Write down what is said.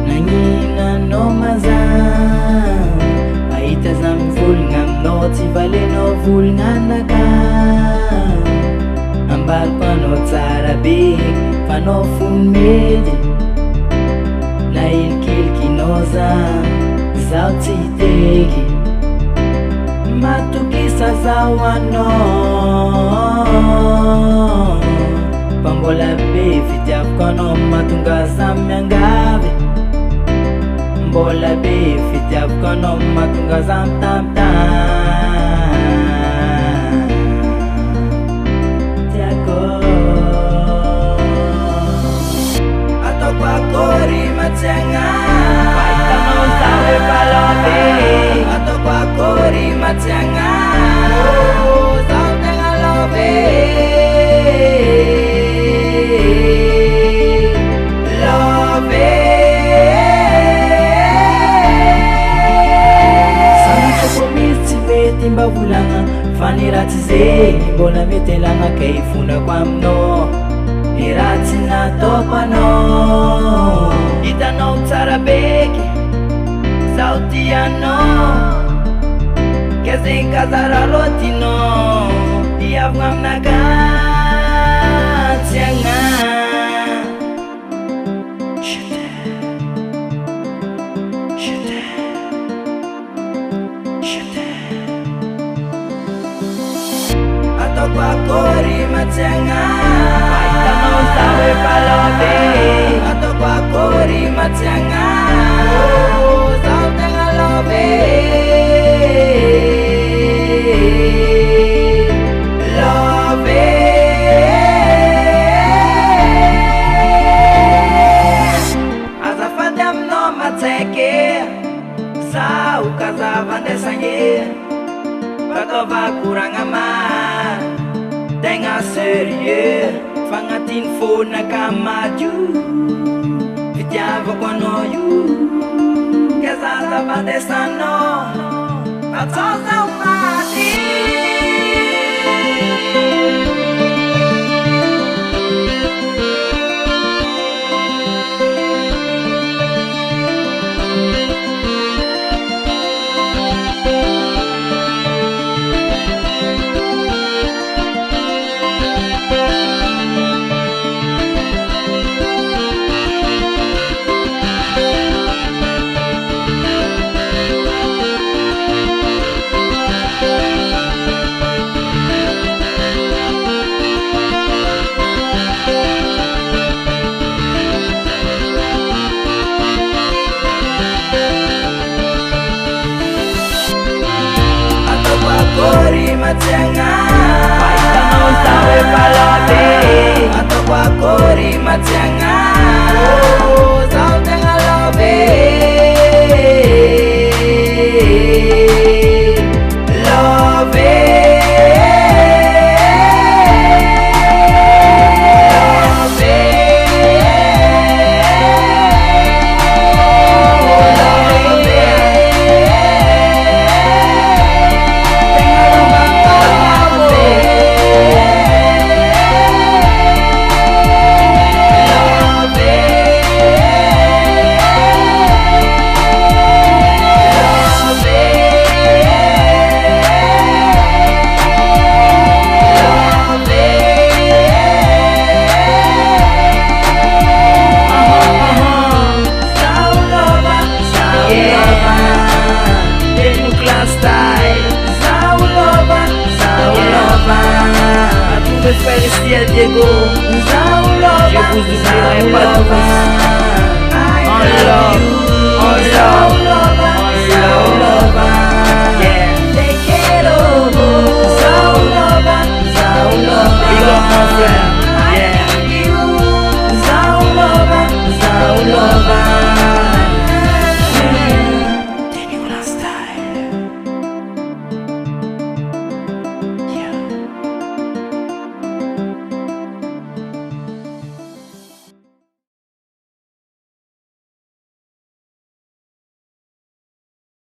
Naninanao mazava ahita za mivolagna aminao tsy valenao volagna anaka ambariko anao tsara be fanao fonimety na ilikilikinao zaho tsy hiteky matokisa zaho anao fa mbola be fitiavako anao mahatonga za miangavy mbola be fitiavako anao mahatonga za mitambitamby tiako ataoko akory matsiagna fahitanao zaho efa love ataoko akory matsiagna zaho tegna love mba volagna fa ny ratsy zegny mbola mety alagna kay fonako aminao ny ratsy nataoko anao hitanao tsara beky zaho tianao ka zegny kazara rotinao hiavagna aminaka tsiagna ataoko akory matsiagna fahitanao zaho efa love ataoko akory matsiagna zaho tegna love love azafady aminao matsaiky zaho kazavandesagny fataova koragna maro tegna sérieux fagnatiny fonaka madio fitiavako anao io ka zazavandesanao atsao zaho maty akory matsiagna fahitanao zaho efa love ataoko akory matsiagna zaho tegna love love Félicien Diego, je vous oublierai pas tous. On love,